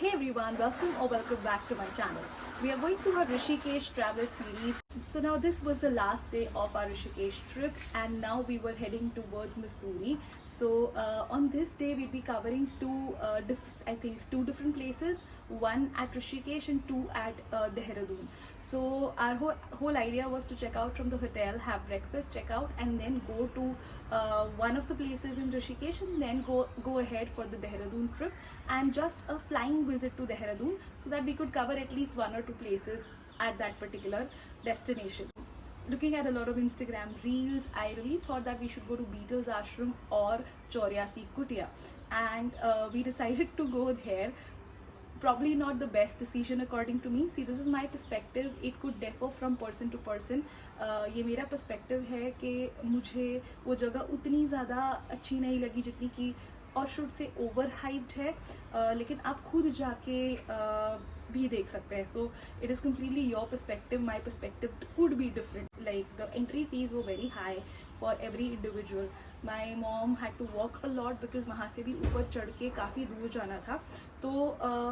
Hey everyone, welcome back to my channel. We are going through our Rishikesh travel series. So now this was the last day of our Rishikesh trip and now we were heading towards Missouri. So on this day we'll be covering two different places, one at Rishikesh and two at Dehradun. So our whole idea was to check out from the hotel, have breakfast, check out, and then go to one of the places in Rishikesh and then go ahead for the Dehradun trip, and just a flying visit to Dehradun so that we could cover at least one or two places at that particular destination. Looking at a lot of Instagram reels, I really thought that we should go to Beatles Ashram or Chauriasi Kutia, and we decided to go there. Probably not the best decision according to me. See, this is my perspective. It could differ from person to person. ये मेरा perspective है कि मुझे वो जगह उतनी ज़्यादा अच्छी नहीं लगी जितनी कि और शुड से ओवर हाइप्ड है, लेकिन आप खुद जाके भी देख सकते हैं. So it is completely your perspective. My perspective could be different. Like the entry fee वो very high for every individual. My mom had to walk a lot because वहाँ से भी ऊपर चढ़ के काफ़ी दूर जाना था. तो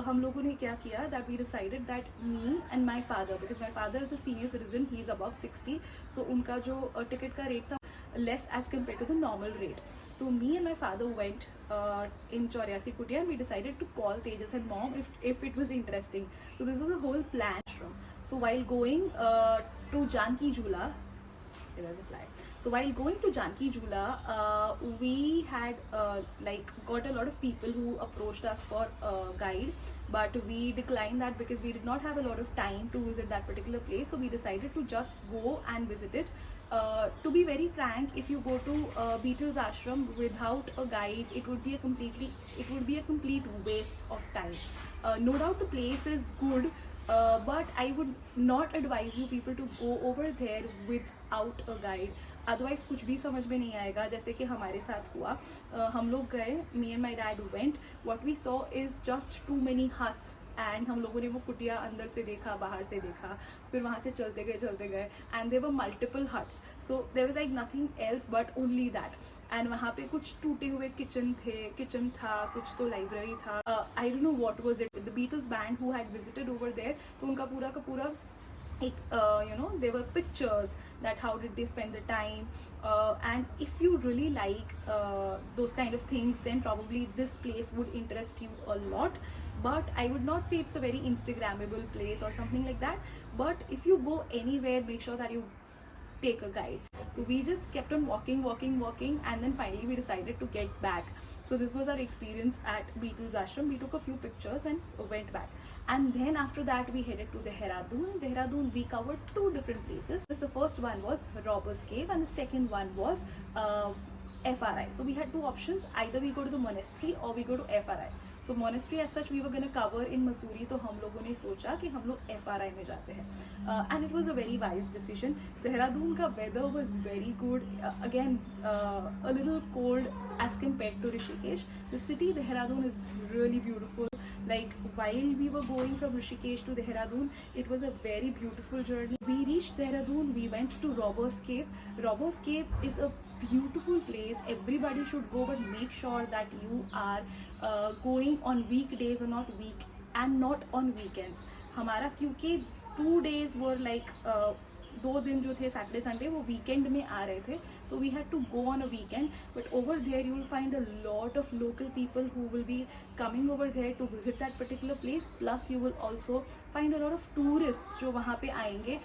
हम लोगों ने क्या किया, that we decided that me and my father, because my father is a senior citizen, he is above 60, so उनका जो टिकट का रेट था less as compared to the normal rate. So me and my father went in Chauriasi Kutia and we decided to call Tejas and mom if it was interesting. So this was a whole plan. So while going to Janki Jhula, there's a fly. So while going to Janki Jhula, we had got a lot of people who approached us for a guide, but we declined that because we did not have a lot of time to visit that particular place. So we decided to just go and visit it. To be very frank, if you go to Beatles Ashram without a guide, it would be a complete waste of time. No doubt the place is good, but I would not advise you people to go over there without a guide. Otherwise कुछ भी समझ में नहीं आएगा, जैसे कि हमारे साथ हुआ. हम लोग गए, me and my dad went. What we saw is just too many huts, and हम लोगों ने वो कुटिया अंदर से देखा, बाहर से देखा, फिर वहाँ से चलते गए, and there were multiple huts. So there was like nothing else but only that. And वहाँ पे कुछ टूटे हुए किचन था, कुछ तो लाइब्रेरी था. I don't know what was it. The Beatles band who had visited over there, तो उनका पूरा का पूरा there were pictures that how did they spend the time, and if you really like those kind of things, then probably this place would interest you a lot. But I would not say it's a very Instagrammable place or something like that. But if you go anywhere, make sure that you take a guide. So we just kept on walking, and then finally we decided to get back. So this was our experience at Beatles Ashram. We took a few pictures and went back. And then after that we headed to Dehradun. In Dehradun we covered two different places. The first one was Robbers Cave and the second one was FRI. So we had two options. Either we go to the monastery or we go to FRI. So monastery as such we were going to cover in Missouri, तो हम लोगों ने सोचा कि हम लोग FRI में जाते हैं. And it was a very wise decision. Dehradun का weather was very good. Again, a little cold as compared to Rishikesh. The city Dehradun is really beautiful. Like while we were going from Rishikesh to Dehradun, it was a very beautiful journey. We reached Dehradun, we went to Robbers Cave. Robbers Cave is a beautiful place. Everybody should go, but make sure that you are going on weekdays or not on weekends. हमारा क्योंकि 2 days were like 2 दिन जो थे Saturday Sunday वो weekend में आ रहे थे, तो we had to go on a weekend. But over there you will find a lot of local people who will be coming over there to visit that particular place. Plus you will also find a lot of tourists जो वहाँ पे आएंगे.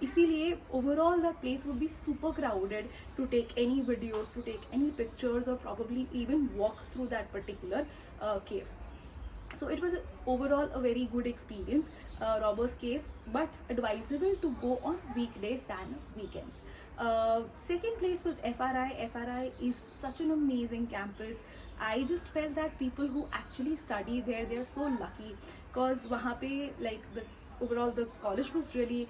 इसीलिए overall that place would be super crowded to take any videos, to take any pictures और probably even walk through that particular cave. So it was overall a very good experience, Robbers Cave, but advisable to go on weekdays than weekends. Second place was FRI. FRI is such an amazing campus. I just felt that people who actually study there, they are so lucky because वहाँ पे like the college was really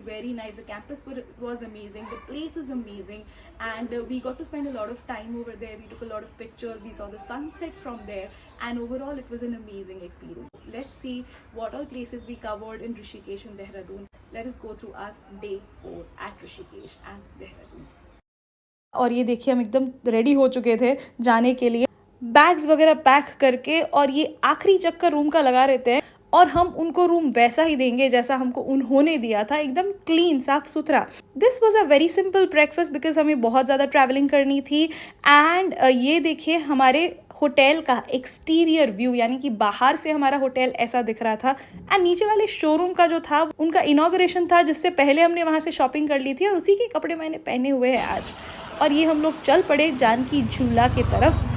very nice. The campus was amazing. The place is amazing, and we got to spend a lot of time over there. We took a lot of pictures. We saw the sunset from there, and overall it was an amazing experience. Let's see what all places we covered in Rishikesh and Dehradun. Let us go through our day 4 at Rishikesh and Dehradun. और ये देखिए हम एकदम ready हो चुके थे जाने के लिए. बैग्स वगैरह पैक करके, और ये आखिरी चक्कर रूम का लगा रहते हैं, और हम उनको रूम वैसा ही देंगे जैसा हमको उन्होंने दिया था, एकदम क्लीन, साफ सुथरा। This was a very simple breakfast because हमें बहुत ज़्यादा ट्रैवलिंग करनी थी। एंड ये देखिए हमारे होटल का एक्सटीरियर व्यू, यानी कि बाहर से हमारा होटल ऐसा दिख रहा था। एंड नीचे वाले शोरूम का जो था, उनका इनॉग्रेशन था, जिससे पहले हमने वहाँ से शॉपिंग कर ली थी, और उसी के कपड़े मैंने पहने हुए हैं आज। और ये हम लोग चल पड़े जानकी झूला की तरफ।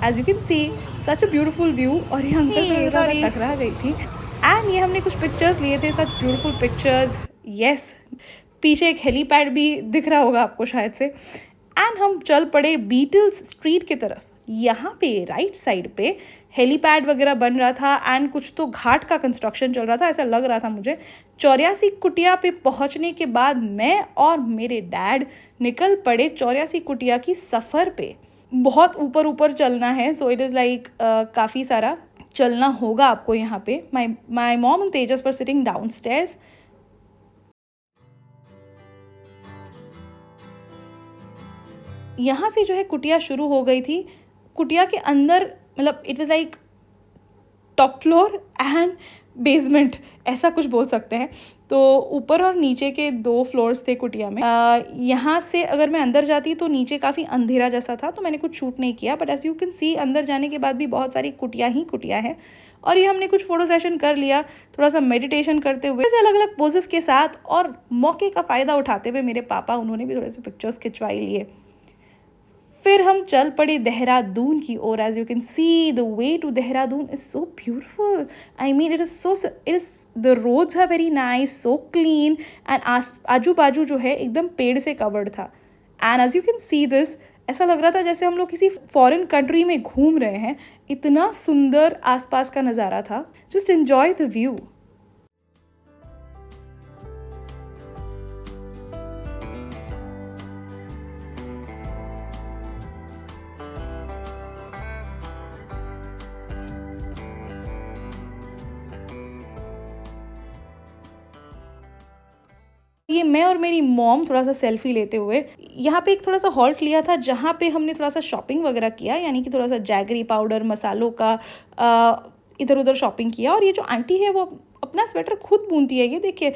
As you can see such a beautiful view. और ये अंकल से मेरे साथ टकरा गई थी। एंड ये हमने कुछ पिक्चर्स लिए थे, सच ब्यूटीफुल पिक्चर्स। यस, पीछे एक हेलीपैड भी दिख रहा होगा आपको शायद से। एंड हम चल पड़े बीटल्स स्ट्रीट की तरफ। यहाँ पे राइट साइड पे हेलीपैड वगैरह बन रहा था, एंड कुछ तो घाट का कंस्ट्रक्शन चल रहा था, ऐसा लग रहा था मुझे। 84 कुटिया पे पहुंचने के बाद मैं और मेरे डैड निकल पड़े 84 कुटिया की सफ़र पे। बहुत ऊपर ऊपर चलना है, सो इट इज़ लाइक काफ़ी सारा चलना होगा आपको यहाँ पे। माई मॉम एंड तेजस पर सिटिंग डाउन स्टेयर्स। यहाँ से जो है कुटिया शुरू हो गई थी। कुटिया के अंदर मतलब it was like top floor and basement, ऐसा कुछ बोल सकते हैं। तो ऊपर और नीचे के 2 फ्लोर्स थे कुटिया में। यहाँ से अगर मैं अंदर जाती तो नीचे काफ़ी अंधेरा जैसा था, तो मैंने कुछ शूट नहीं किया। But as you can see अंदर जाने के बाद भी बहुत सारी कुटिया ही कुटिया है। और ये हमने कुछ फोटो सेशन कर लिया, थोड़ा सा मेडिटेशन करते हुए, ऐसे अलग अलग पोजेस के साथ, और मौके का फ़ायदा उठाते हुए मेरे पापा, उन्होंने भी थोड़े से पिक्चर्स खिंचवाई लिए। फिर हम चल पड़े देहरादून की ओर। As you can see the way to Dehradun is so beautiful. I mean it is the roads are very nice, so clean, and आजू बाजू जो है एकदम पेड़ से कवर्ड था। And as you can see this, ऐसा लग रहा था जैसे हम लोग किसी फॉरेन कंट्री में घूम रहे हैं। इतना सुंदर आसपास का नज़ारा था। Just enjoy the view. ये मैं और मेरी मॉम थोड़ा सा सेल्फी लेते हुए यहाँ पे एक थोड़ा सा हॉल्ट लिया था, जहाँ पे हमने थोड़ा सा शॉपिंग वगैरह किया, यानी कि थोड़ा सा जैगरी पाउडर, मसालों का इधर उधर शॉपिंग किया। और ये जो आंटी है वो अपना स्वेटर खुद बुनती है, ये देखिए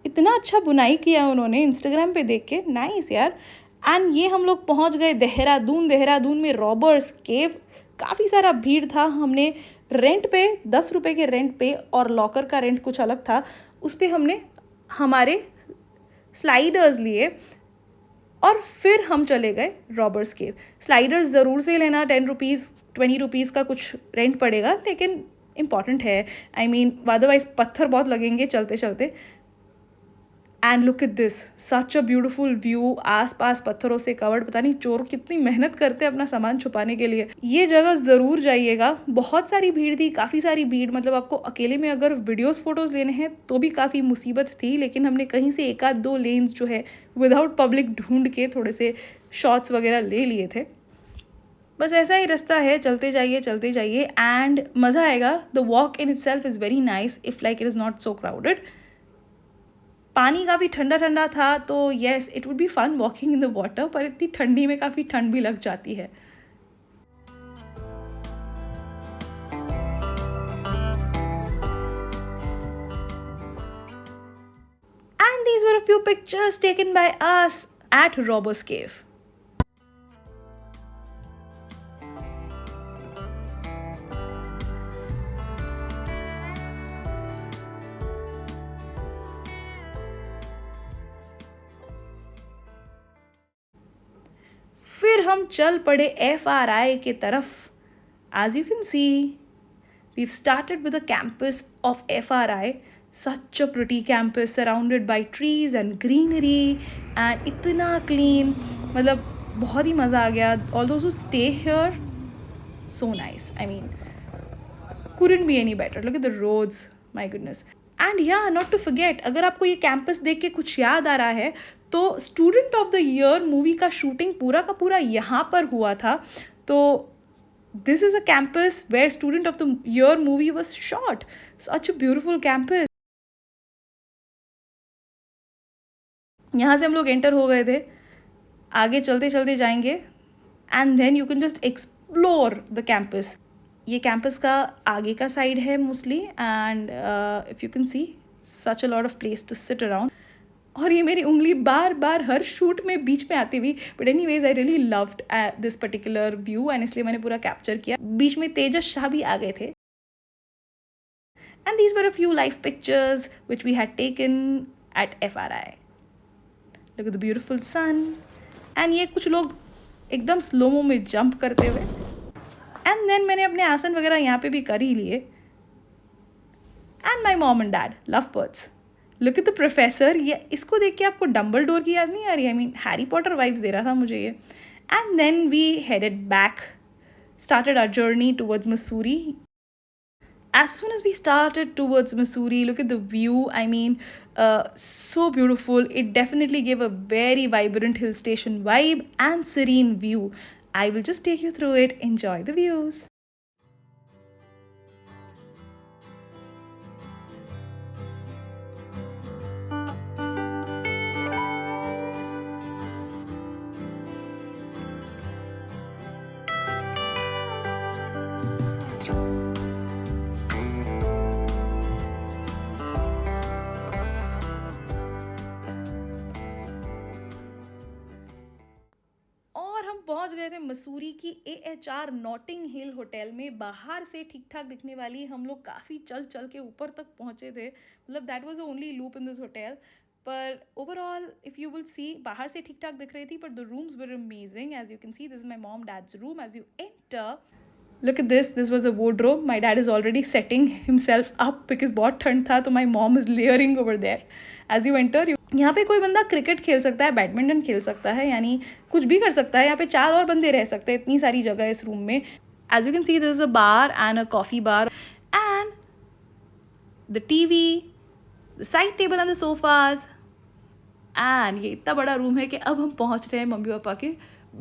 इतना अच्छा बुनाई किया उन्होंने, इंस्टाग्राम पे देख के, नाइस यार। एंड ये हम लोग पहुँच गए देहरादून। देहरादून में रॉबर्स केव, काफ़ी सारा भीड़ था। हमने रेंट पे 10 रुपये के रेंट पे, और लॉकर का रेंट कुछ अलग था, उस पर हमने हमारे स्लाइडर्स लिए, और फिर हम चले गए रॉबर्स केव। स्लाइडर्स ज़रूर से लेना, 10 रुपीज़ 20 रुपीज़ का कुछ रेंट पड़ेगा, लेकिन इम्पॉर्टेंट है। आई मीन अदरवाइज पत्थर बहुत लगेंगे चलते चलते। And look at this, such a beautiful view, आस पास पत्थरों से कवर्ड। पता नहीं चोर कितनी मेहनत करते हैं अपना सामान छुपाने के लिए। ये जगह ज़रूर जाइएगा। बहुत सारी भीड़ थी, काफ़ी सारी भीड़, मतलब आपको अकेले में अगर वीडियोस फोटोज़ लेने हैं तो भी काफ़ी मुसीबत थी, लेकिन हमने कहीं से 1-2 लेन्स जो है विदाउट पब्लिक ढूंढ के थोड़े से शॉट्स वगैरह ले लिए थे। बस ऐसा ही रास्ता है, चलते जाइए एंड मज़ा आएगा। The walk in itself is very nice if like it is not so crowded. पानी काफ़ी ठंडा ठंडा था, तो yes it would be fun walking in the water, पर इतनी ठंडी में काफ़ी ठंड भी लग जाती है। And these were a few pictures taken by us at Robbers Cave. फिर हम चल पड़े FRI के तरफ। As you can see, we've started with the campus of FRI. Such a pretty campus surrounded by trees and greenery, and इतना clean, मतलब बहुत ही मज़ा आ गया. All those who stay here, so nice. I mean, couldn't be any better. Look at the roads, my goodness. And या not to forget, अगर आपको ये campus देख के कुछ याद आ रहा है, तो student of the year movie का शूटिंग पूरा का पूरा यहाँ पर हुआ था। तो this is a campus where student of the year movie was shot. Such a beautiful campus. यहाँ से हम लोग एंटर हो गए थे, आगे चलते चलते जाएंगे, and then you can just explore the campus. ये कैंपस का आगे का साइड है mostly, and if you can see such a lot of place to sit around. और ये मेरी उंगली बार बार हर शूट में बीच में आती हुई, but any ways I really loved this particular view, and इसलिए मैंने पूरा कैप्चर किया। बीच में तेजस शाह भी आ गए थे। And these were a few live pictures which we had taken at FRI. Look at the beautiful sun. And ये कुछ लोग एकदम स्लोमो में जंप करते हुए। And then मैंने अपने आसन वगैरह यहाँ पे भी कर ही लिए। And my mom and dad love birds. Look at the professor. ये इसको देख के आपको डम्बलडोर की याद नहीं आ रही? I mean Harry Potter vibes दे रहा था मुझे ये। And then we headed back, started our journey towards Mussoorie. As soon as we started towards Mussoorie, look at the view. I mean, so beautiful. It definitely gave a very vibrant hill station vibe and serene view. I will just take you through it. Enjoy the views. पहुंच गए थे मसूरी की AHR Notting Hill hotel में। बाहर से ठीक ठाक दिखने वाली, हम लोग काफ़ी चल चल के ऊपर तक पहुंचे थे। मतलब that was the only loop in this hotel, पर overall if you will see, बाहर से ठीक ठाक दिख रही थी, but the rooms were amazing. As you can see, this is my mom dad's room. As you enter, look at this was a wardrobe. My dad is already setting himself up because बहुत ठंड था, तो my mom is layering over there. As you enter, यहाँ पे कोई बंदा cricket खेल सकता है, बैडमिंटन खेल सकता है, यानी कुछ भी कर सकता है। यहाँ पे 4 और बंदे रह सकते हैं, इतनी सारी जगह है इस रूम में। As you can see, there is a bar and a coffee bar and the TV, the side table and the sofas. And ये इतना बड़ा रूम है कि अब हम पहुँच रहे हैं मम्मी पापा के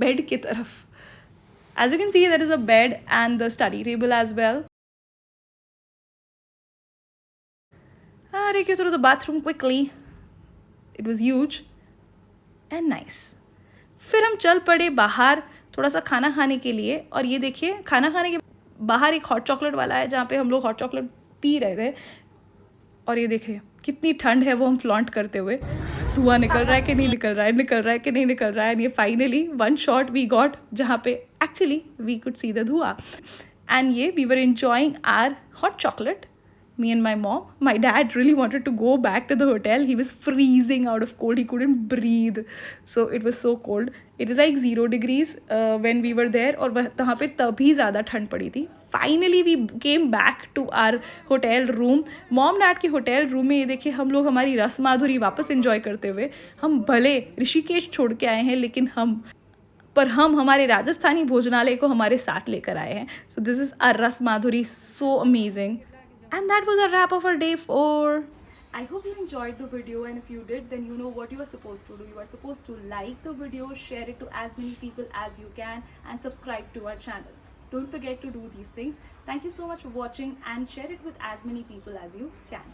बेड की तरफ। As you can see, there is a bed and the study table as well. Take you through the bathroom quickly. It was huge and nice. फिर हम चल पड़े बाहर थोड़ा सा खाना खाने के लिए। और ये देखिए, खाना खाने के बाहर एक हॉट चॉकलेट वाला है जहाँ पे हम लोग हॉट चॉकलेट पी रहे थे। और ये देखिए कितनी ठंड है, वो हम फ्लॉन्ट करते हुए। धुआं निकल रहा है कि नहीं निकल रहा है, निकल रहा है कि नहीं निकल रहा है। एंड ये finally one shot we got जहाँ पे actually we could see the धुआं। एंड ये we were enjoying our hot chocolate, me and my mom. My dad really wanted to go back to the hotel. He was freezing out of cold. He couldn't breathe. So it was so cold. It was like 0 degrees when we were there. और वहाँ पे तभी ज़्यादा ठंड पड़ी थी। Finally we came back to our hotel room. Mom Dad के hotel room में ये देखिए हम लोग हमारी रस माधुरी वापस enjoy करते हुए, हम भले ऋषिकेश छोड़ के आए हैं, लेकिन हम हमारे राजस्थानी भोजनालय को हमारे साथ लेकर आए हैं। So this is our रस माधुरी, so amazing. And that was a wrap of our day 4. I hope you enjoyed the video, and if you did, then you know what you are supposed to do. You are supposed to like the video, share it to as many people as you can, and subscribe to our channel. Don't forget to do these things. Thank you so much for watching, and share it with as many people as you can.